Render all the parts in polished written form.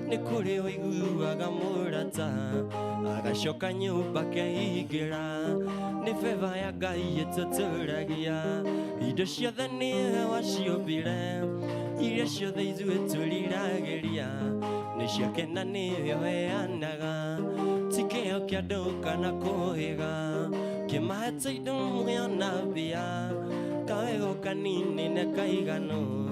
Nikuri wiguaga murata agacoka nyumba keigira ni beba ya Ngai ituturagia indo ciothe niwe waciũmbire iria ciothe ithuĩ tũriragĩria nĩciake na nĩwe weanaga ti kĩheo kĩa andũ kana kũhĩga kĩmahete indo muoyo na mbia kawego kanini na kaiganu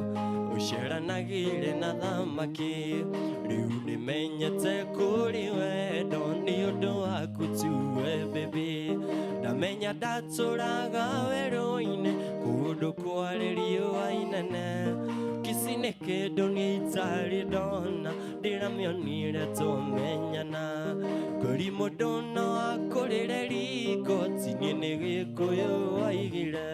uceranagĩre na thamaki rĩu nĩmenyete kũrĩ wendo nĩ ũndũ waku tuwe baby ndamenya ndatũraga werũ-inĩ kũndũ kwarĩ riũa inene kici nĩ kĩndũ niĩ itarĩ ndona ndĩramĩonire tũmenyana kũri mũndũ no akũrĩre riko ti niĩ nĩ Gĩkũyũ waigire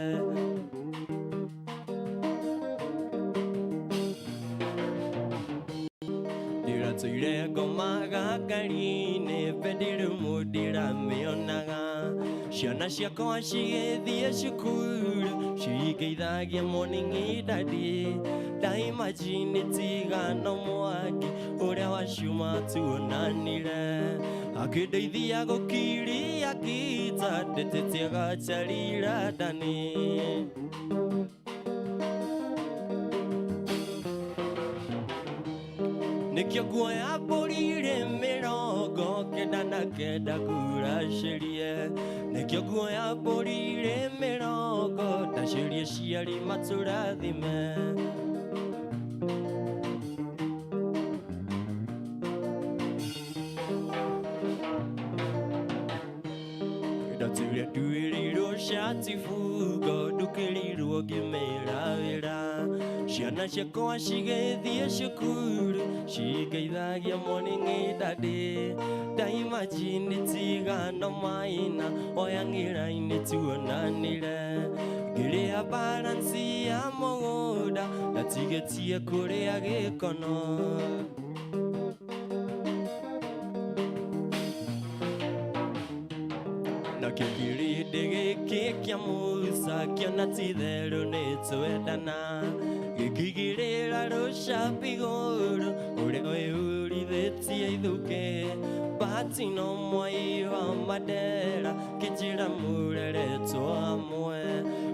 Tũire ngoma gakari-inĩ bendirũ mũndĩramĩonaga ciana ciakwa cigĩthiĩ cukuru cigĩithagia morning daddy ndaimagine tigano Mwangi ũrĩa wa cuma tuonanire akĩndeithia gũkiria gita ndetete gacarira ndani Nikyo guoya mbũri mĩrongo kenda na kenda kuracĩrie Nikyo guoya mbũri mĩrongo ndacĩrie ciari matũrathime Ndatũire nduĩrĩirwo cati bungo ndũkĩrĩirwo ngĩmĩra wĩra ciana ciakwa cigĩthiĩ cukuru cigĩithagia morning daddy ndaimagine tigano maina oya ngĩra-inĩ tuonanire ngĩrĩa balance ya mũgũnda natigĩtie kũrĩa gĩkono nakĩo kĩrĩndĩ gĩkĩ kĩa Musa kĩona ti therũ nĩtwendana gĩkĩigĩrĩra rũcabi igũrũ ũrĩa wĩyũrithĩtie ithũke bahati no mwai wa Mandela kĩnjĩra mũreretwo hamwe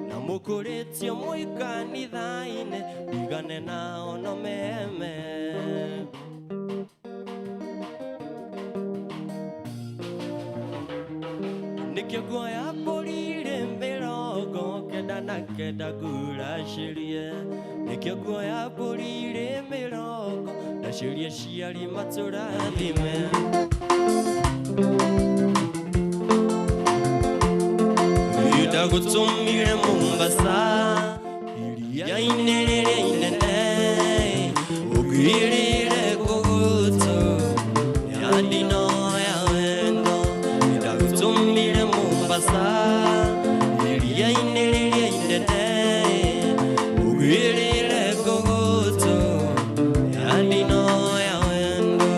na mũkũrĩtio mwĩ kanitha-inĩ ndigane nao no meme Nikyo guoya mbũri mĩrongo kenda na kenda nguracĩrie Nikyo guoya mbũri mĩrongo ndacĩrie ciari matũrathime ndagũtũmire Mombasa iria-inĩ rĩrĩa inene ũgirĩre kũgũtũ ya ndino ya wendo ndagũtũmire Mombasa iria-inĩ rĩrĩa inene ũgirĩre kũgũtũ ya ndino ya wendo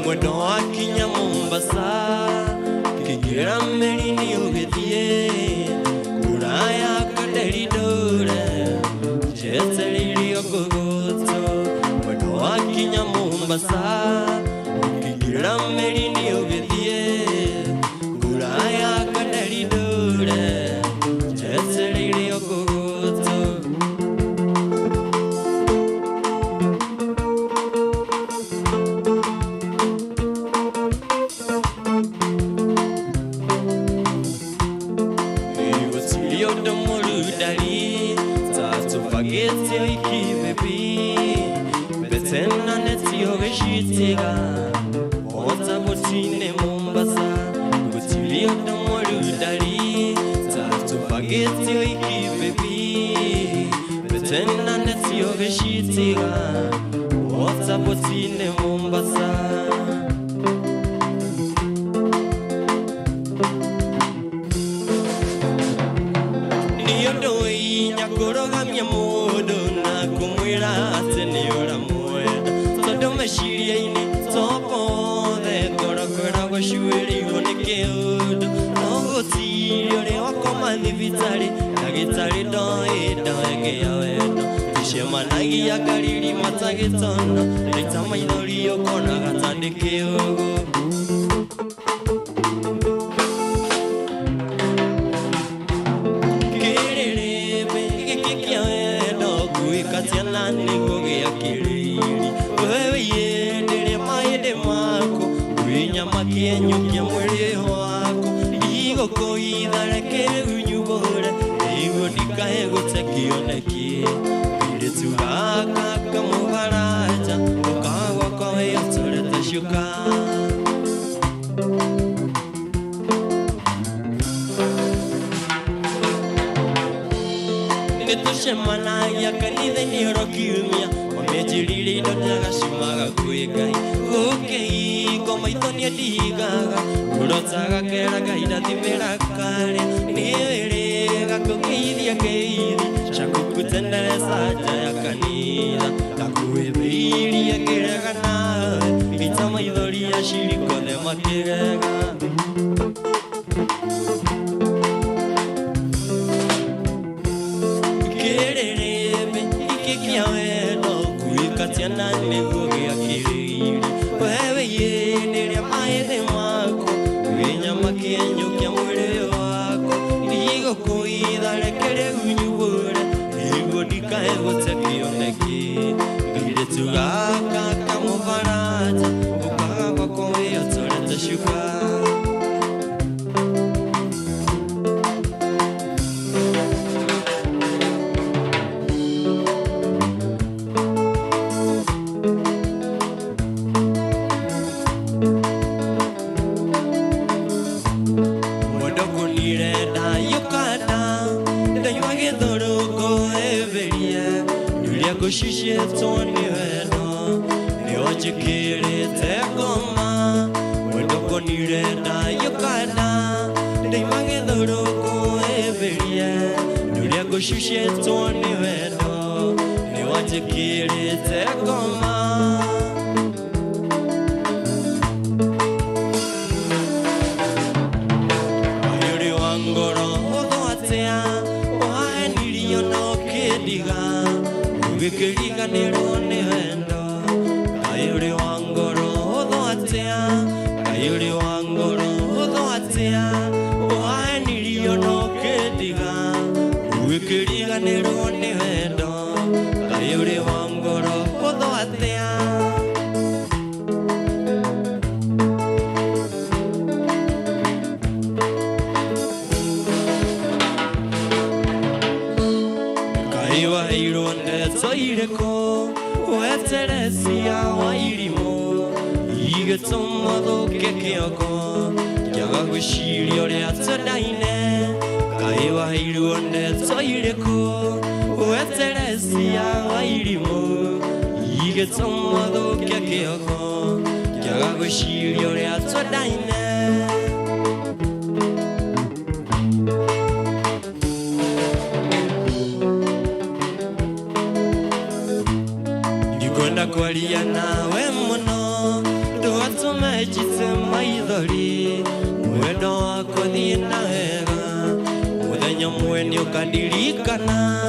mwendo wakinya Mombasa kĩingĩra meri-inĩ ũgĩthiĩ kũraya kaderidore jeteririo kũgũtũ mwendo wakinya Mombasa kĩingĩra meri-inĩ ũgĩthiĩ kũraya kaderidore jeteririo kũgũtũ Tupagĩtio iki baby betena netio gĩcitĩga ota mũtine Mombasa gũtirĩ ũndũ mũru ndari tupagĩtio iki baby betena netio gĩcitĩga ota mũtine Mombasa kũrogamia mũndũ na kũmwĩra atĩ nĩ ũramwenda tondũ meciria-inĩ topothe ngoro koragwo ciũrĩirwo nĩ kĩũndũ Shemanagi yakariri matagitona Leitama idori okona gatandike ogo Kirerebe kikia eno kuikatiana nigoge akiriri Wewe yendere maende mako Uinyama kienyo kia mwere wako Igo koidhareke unyubore Igo dikaego tekioneki Tugaka kamubaraja Ukawa kwa yatureta shuka Nitushemana yakanithe niorokiumia Wamejiriri ndotaga shumaga kuigai Ukei koma itonia digaga Urotaga kera gaida thimera kare Niwirega kukeithia keithi Shakukutendereza jaya kanitha Kakuibiria kirega nawe Itama idhoria shiriko thema kirega Kirerebe ikikia weno Kuikatiana nigugia kiriri Wewe yenderia maithe mako Uinyama kienyo kia mwere wako Igo kuidharekere unyubure Igo dikaego tekioneki Gire tugaka kamubaraja Ukaga kwa yatureta shuka Kushishe toni weno Niwajikiri tegoma Wedoko nirenda yukana Ndeimage dhoroko everie Nuria kushishe toni weno Niwajikiri tegoma Ayuri wangoro Odo atea Ohae niliyo no kediga Wikiriga nirone hendo Kayuri wangoro Odo atea Kayuri wangoro Odo atea Ohae niliyo no kediga Wikiriga nirone hendo Kayuri wangoro Odo atea Kaiwa ironde toireko Weteresia wa irimo Igetomo kekeoko Kyaga gushiri ore atadaine Kaiwa ironde toireko Weteresia wa irimo Igetomo kekeoko Kyaga gushiri ore atadaine Kwaria nawe muno Nduwatume jite maithori Mwendo wako thina wega Muthenya mweni ukandirikana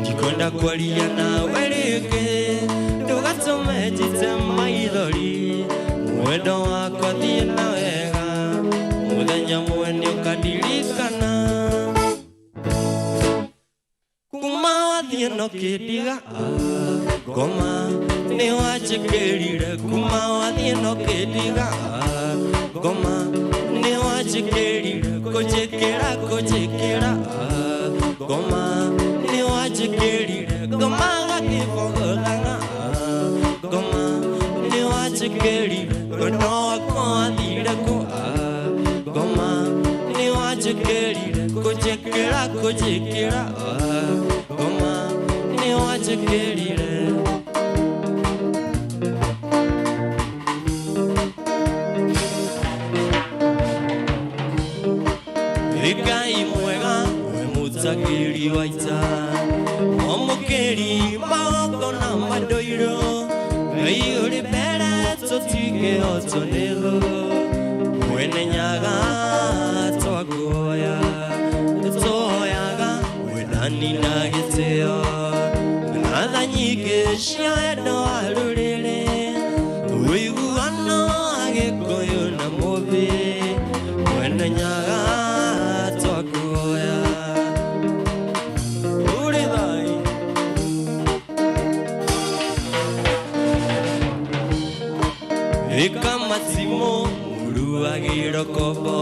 Ndikwenda kwaria nawe ringi Ndugatume jite maithori Mwendo wako thina wega Muthenya mweni ukandirikana Kuma wathie no kidiga Goma ni wachikerire kuma wathie no kediga Goma ni wachikerire kujekera Goma ni wachikerire Goma gakifogolanga Goma ni wachikerire Kono wako athire ko Goma ni wachikerire kujekera Goma ni wachikerire Ikai mwega Mutakiri waita Omukeri Maoko na madoiro Ayuri bere Totige otonelo Mwene nyaga Toagoya Toyaga Wenanina Shia no alurere Wiguano agekoyo na mobe Wena nyaga twakuoya Uri thai Ika matimo Muru agiro kobo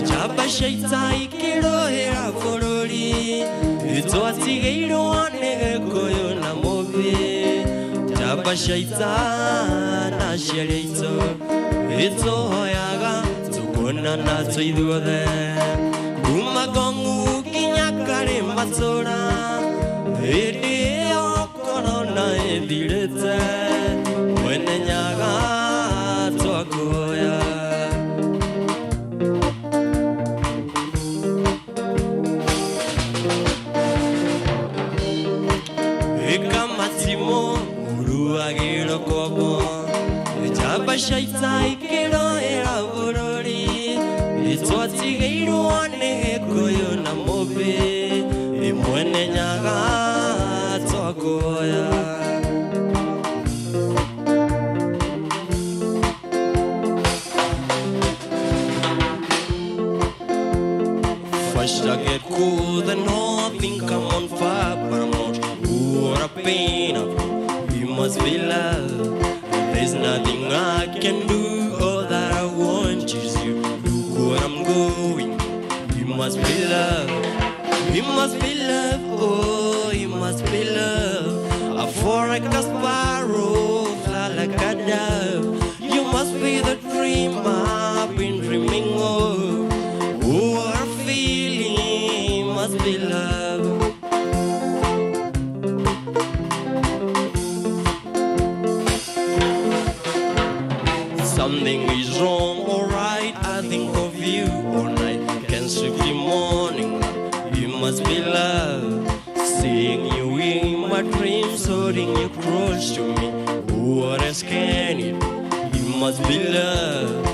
Chapa shaita ikiro hera forori Ito atigeiro anege koyo na mobe Chapa shaita na shereito Ito hoyaga tukona na tuiduode Umagongu kinyakare matora Ede okorona edirete Wene nyaga twakuoya Matimo, Uru agiro kobo Chapa shaita ikiro era vorori Ito atigeiro ane koyo na mobe Imwene nyaga twakuoya First I get cool, then all think I'm on fire, but I'm not. What a pain of you must be loved. There's nothing I can do. All that I want is you. Look where I'm going. You must be loved. You must be loved. Oh, you must be loved. I fall like a sparrow, fly like a dove. You must be the dream I've been dreaming of. Oh, what a feeling. You must be loved. Something is wrong, alright, I think of you all night. Can't sleep the morning, you must be loved. Seeing you in my dreams, holding you close to me. What else can it? You must be loved.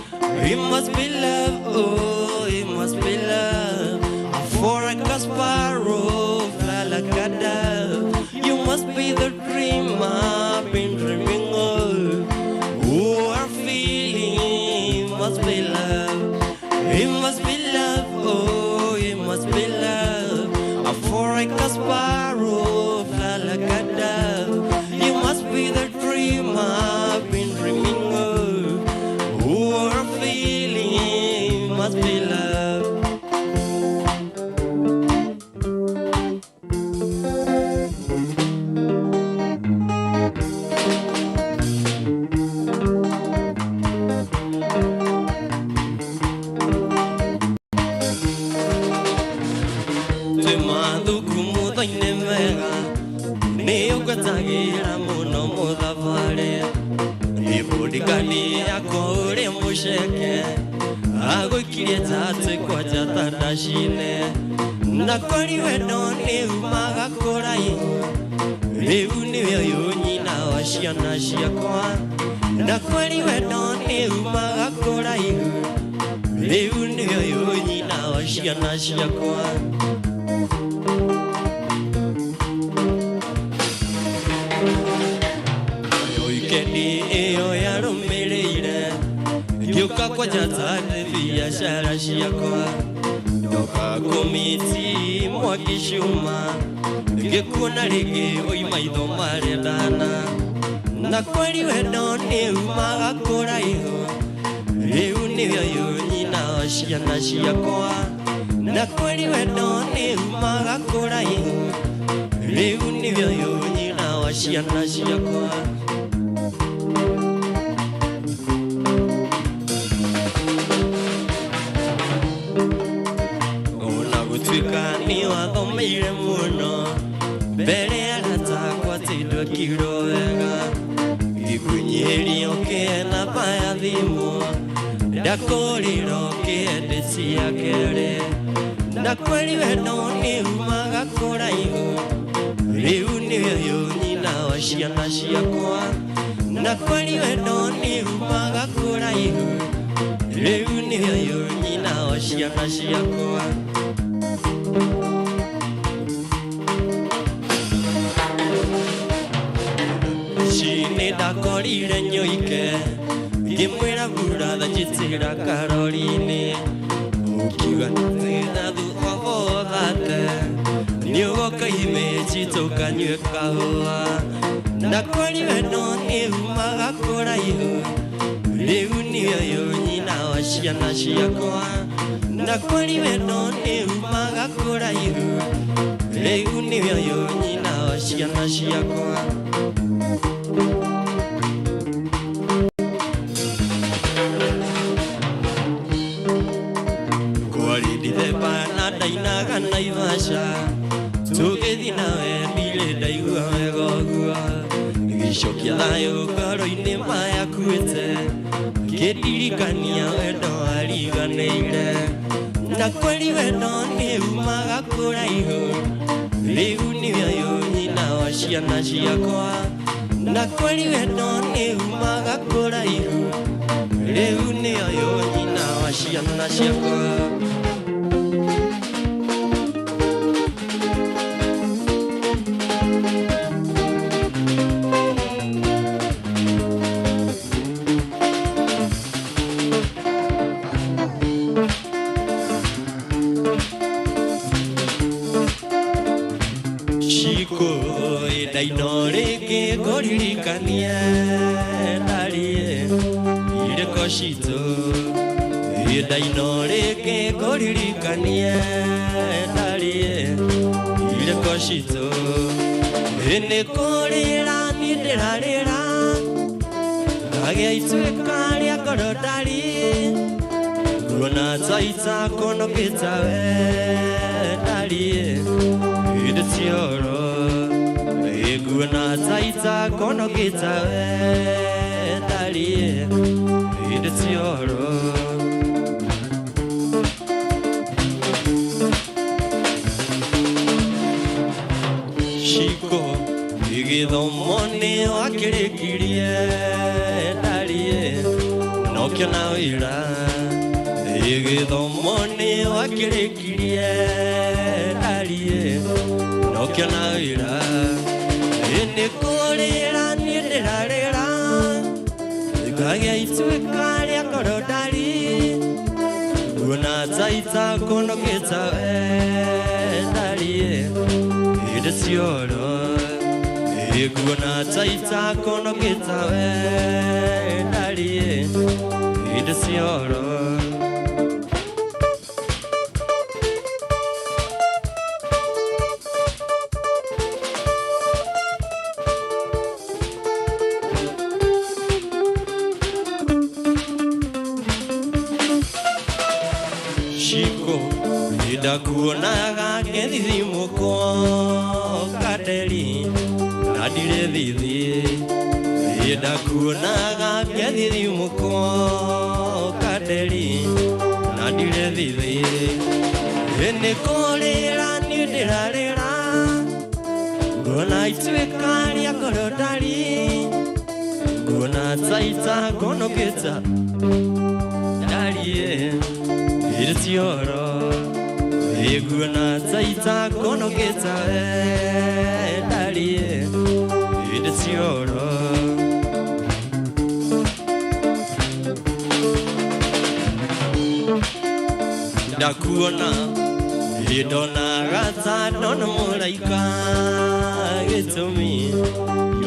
You must be loved, oh, you must be loved. For like a sparrow, fly like a dove. You must be the dream I've been dreaming of. Oh, our feeling must be love. It must be love. Oh, it must be love. I fall like a sparrow, fly like a dove. You must be the dream I've been dreaming of. Oh, our feeling must be love. Tagira muno mudavare Ibudikani akore musheke Agoikirie tate kwa jata dashine Nakori wedone umagakora ihu Riu niyo yunyina washiana shiakwa Nakori wedone umagakora ihu Riu niyo yunyina washiana shiakwa Iyo yarumireire Yuka kwa jatane biashara shiakwa Doka kumiti mwakishuma Gekuna rege oimaitho maredana Na kweli wedone umagakora iho Riu niyo yunyina washiana shiakwa Na kweli wedone umagakora iho Riu niyo yunyina washiana shiakwa Ni wathomeire muno mbere agatakwa tindo kirowega ikunyirio kena paya thimu ndakoriro kende cia kere ndakweri wendo ni umaga kuraihu riu niyo yunyina wa ciana ciakwa ndakweri wendo ni umaga kuraihu riu niyo yunyina wa ciana ciakwa nenda korire nyoike ngimwira brother njitira Caroline ukiuga thina thutha thate nĩũgoka imeji tũkanyue kahũa na kweli wendo nĩumaga kũraihu rĩu nĩũyũ nyina wa ciana ciakwa na kweli wendo nĩumaga kũraihu rĩu nĩũyũ nyina wa ciana ciakwa kwalidithemba na ndainaga Naivasha tũgĩthiĩ nawe ndirĩ ndaigua wega ũguo gĩcokia thayũ ngoro-inĩ mayakuĩte ngĩndirikania wendo wariganĩire na kweli wendo nĩumaga kũraihu rĩu nĩũyũ nyina wa ciana ciakwa na kweli wendo nĩumaga kũraihu rĩu nĩũyũ nyina wa ciana ciakwa Dainore koririkania darie ire koshito dainore koririkania darie ire koshito ene korera niderarera kage itwekaria korodari kuna zaita kono kitawe darie ire tioro Eguna taita kono kitawe dalie idetioro Shiko igithomone wakirikirie dalie nokyo nawira igithomone wakirikirie dalie nokyo nawira Ene korera niderarera Kage itwekaria korodari Guna taita kono kitawe darie idesioro Guna taita kono kitawe darie idesioro Ndakuonaga ngĩthithimũkwo kaderi na ndirĩ thithi ndakuonaga ngĩthithimũkwo kaderi na ndirĩ thithi nĩ kũrĩra niĩ ndĩrarĩra ngona itwĩkaria korodari ngona taita konokĩta darie irĩtioro Eguna taita kono kitawe dalie idesioro Ndakuona idona gata dono muraika gitumi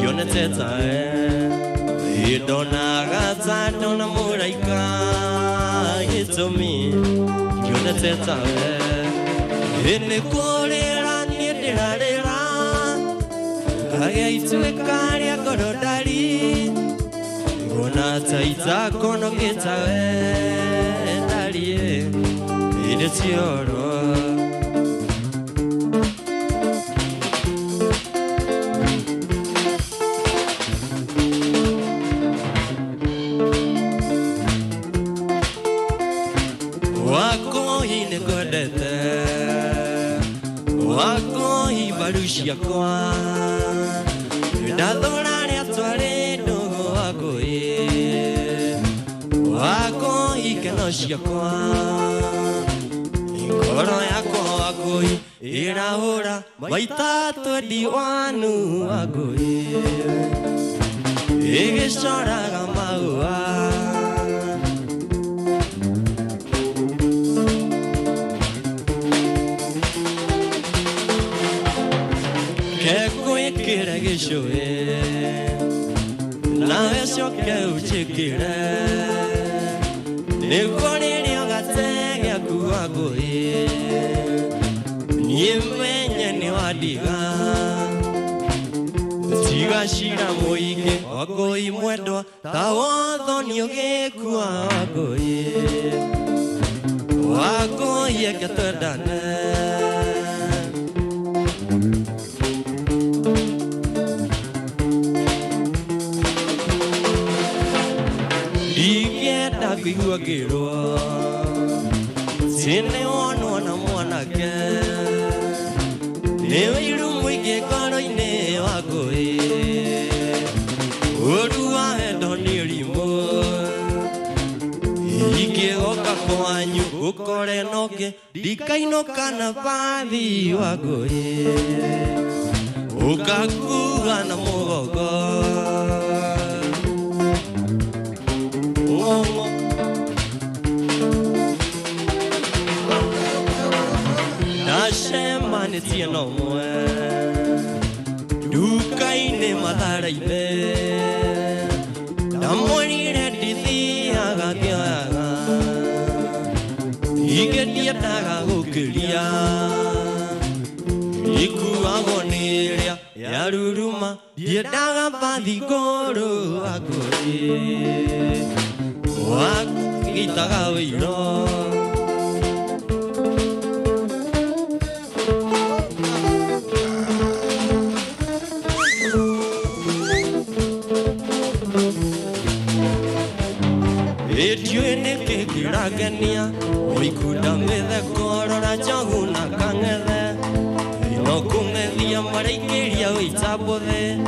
yone teta idona gata dono muraika gitumi yone teta Ene korera niderarera Kage itwekaria korodari Guna taita kono kitawe dalie idetioro Wako inegodete Wako ibarushia kwa Ndathora rĩatware ndogo wako Wako ikenoshia kwa Ngoro yako wako irahũra maita twendi wanu wako Egesoraga maua Keko ekira geshoe Na esho ke uchikire Nikoni niogatege kuwagoe Nimenye niwadiga Tiga shira moike Wagoe mwedwa Tawotho nioge kuwa wagoe Wagoe ketodane Igeta kuiwagirwa Sine ono na mwanake Newe irumwike kano ine wagoe Oduwa endo nirimo Ike oka kwanyu ukore noke Dikaino kana bathi wagoe Ukakuga na mugogo Nashema nitieno mwe Dukaine mataraide Namorire dithi agakioaga Igetiataga gukiria Ikuagoniria Yaruruma Dietaga pathikoro agore Wakitaga wiro Etiwene kekiragania Oikuda methe korora joguna kangethe Ino kungethia maraikiria uitabothe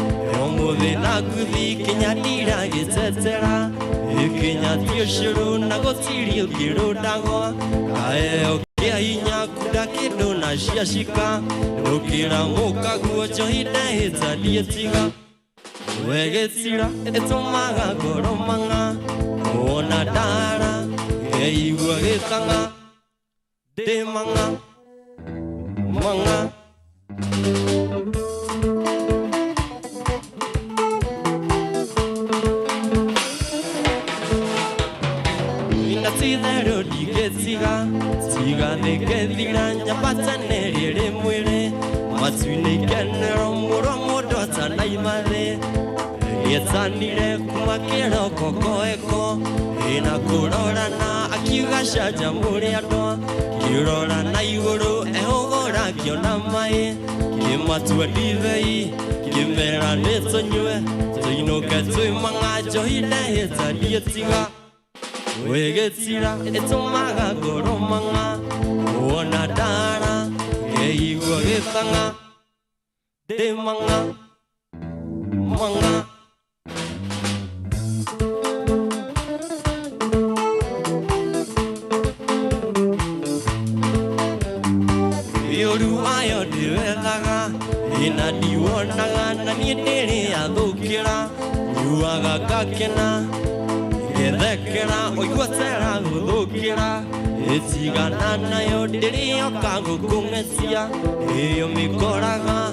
Omothe na guthi kinyatira gitetera Ikinyatio shuru na gotirio kirudagwa Kaeo kia hinya kuda kido na shiashika Nukira muka guocho hida hita dietiga Wegetira etomaga goromanga Ona dara Eigua getanga Demanga Manga Inatidero digetiga Tiga negedira Nyapataneri ere mwere Matwine kenero muromo dota na imare Yetanire kumakero koko eko Ina kurorana akiuga shaja muri andwa Kirorana iguru ehogora kiona mai Kimatua divei Kimera neto nyue Tuinuka tuimanga johida heta dietiga Wegetira etomaga goromanga Ona dara Eigua getanga Demanga Manga Yoruayo diwethaga Ina diwonaga na nietiri athukira Yuaga gakena Gethekera oiguatera guthukira Itigana nayo ndirioka gukungetia Iyo mikoraga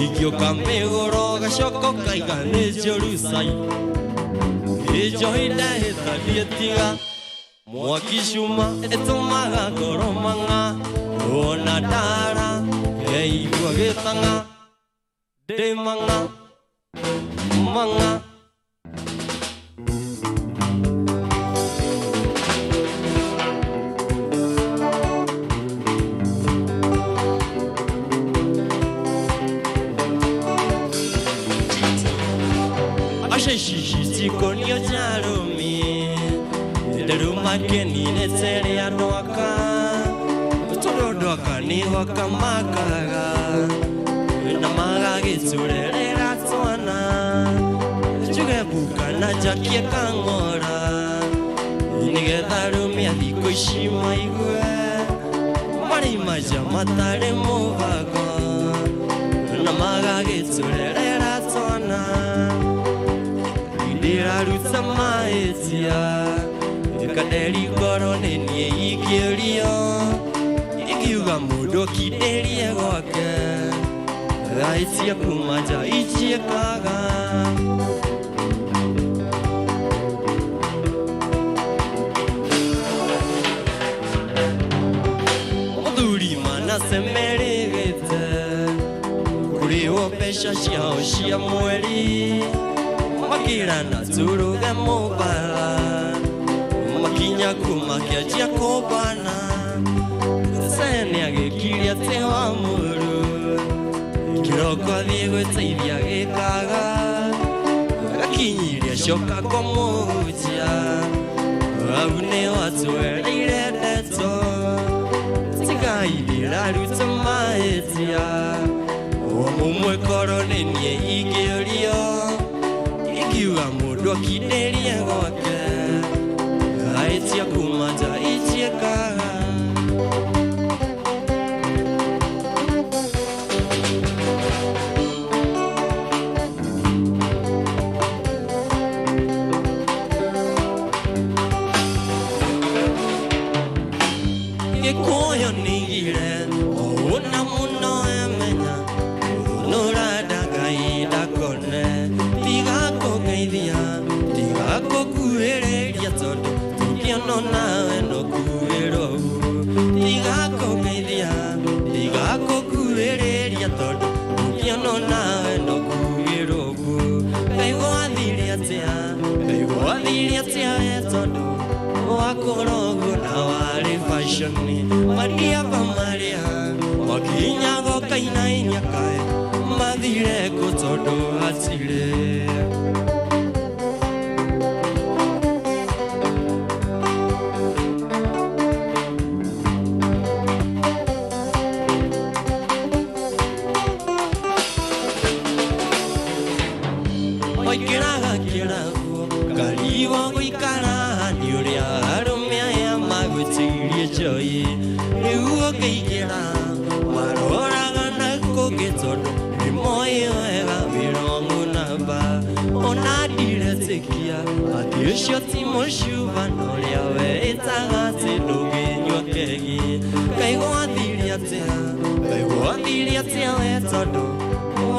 Igioka migoro gacoko kaiga ni Jerusai Ijohida hita dietiga Mwakishuma etomaga goromanga Ona dara Eigua getanga Demanga Manga Ashe konyo jarumi Deruma keni netere anoaka Torodoka ni wakamakaga Namaga giturere ratwana Juge buka na jakie kangora Nigetha rumi athiko ishima igwe Mari maja matare mubago Namaga giturere ratwana Iraruta maetia Kaderi korone nie ikirio Ikiuga mudo kiderie gwake Raitia kumaja ichie kaga Oduri mana semeregete Kurio pesha shiao shia mweri Makirana turuga mobala Makinya kumakia Jakobana Sene agekiria te wa muru Kiroko adiego teithia gekaga Gakinyiria shoka komuja Aune watuereire ndeto Tigairira ruta maetia Omumwe korone nie ikirio Ikiuga mundu akiderie gwake Aitia kumata ichie kaga Gekoyo nigire Ona muno emenya Nurada gaida kone Tigako geithia Tigako kuereria todo Tukiano nawe no kuero Tigako geithia Tigako kuereria todo Tukiano nawe no kuero Kaigo adhiria tia todo Wakorogo na wale fashoni Maria pamaria Wakinya goka inainya kae Madhire kutodo atire Oikiraga kirago Kariwa goikara Niuria arumia ya magutirie joyi Riuo geikira Maroraga na kogetodo Rimoyo ega virongo naba Ona diretekia Adiosho timoshuva Noria we itagate Dogenywa kegi Kaigo adhiria tea Wetodo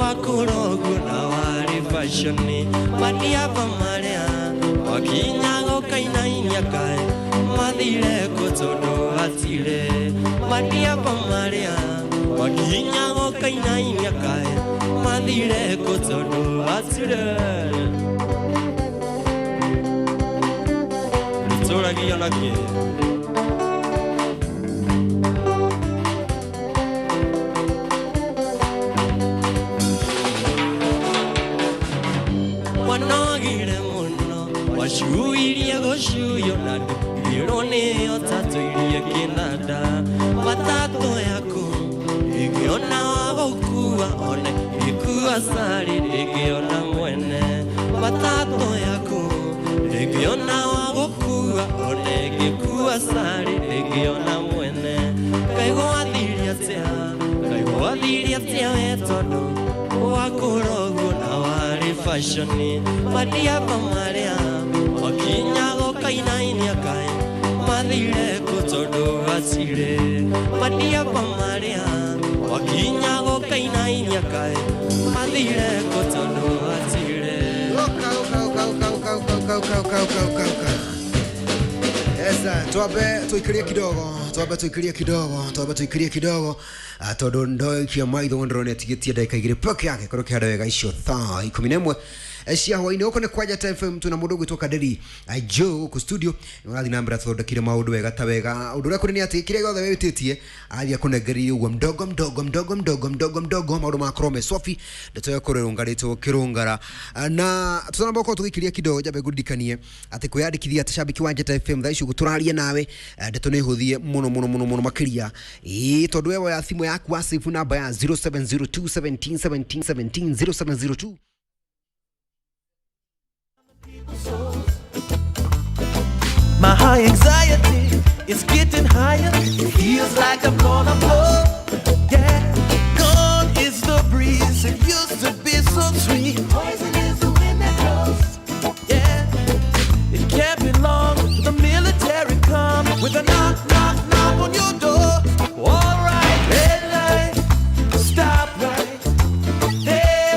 Wakorogo na wari fashoni Maria pamaria Wakinya goka inainya kae Madhire kutodo atire Maria pamaria Wakinya goka inainya kae Madhire kutodo atire Nitora giyana kie Washuiria goshuyo nadu Irone otatuiria kinada Matato yako Igiona wagokuwa one Ikuwa sari igiona mwene Matato yako Igiona wagokuwa one Ikuwa sari igiona mwene Kaigo adhiria tea Wetodo Wakorogo na wari fashoni Maria pamaria Wakinya goka inainia kae Madhire kutodo atire Maria pamaria Wakinya goka inainia kae Madhire kutodo atire Esa, tuwabe tuikirie kidogo Todo ndo kia maitho wondrone atigetia dakika igire peke yake Koroke hada wega isho thaa 11 Eshia hwaini oko ne kwaja time FM tuna mudogo toka Daddy Joe ku studio Nwathi nambira thoda kire maudu wega ta wega Udura kuri ni ati kire gothe wetitie Alia kunegeri uwa mdogo Maudu makrome Sofi Deto ya kore rungarito kirungara Na tutana boko tukikiria kidogo Jabe gudikanie Ati kuyadikithia tashabiki wanja ta FM Dhaishu kuturalia nawe Deto nehuthie Mono makiria Todu ewa ya thimu yaku Asifu namba ya 0702171717 0702 My high anxiety is getting higher. It feels like I'm gonna blow. Yeah, gone is the breeze. It used to be so sweet. Poison is the wind that blows. Yeah. with a knock knock.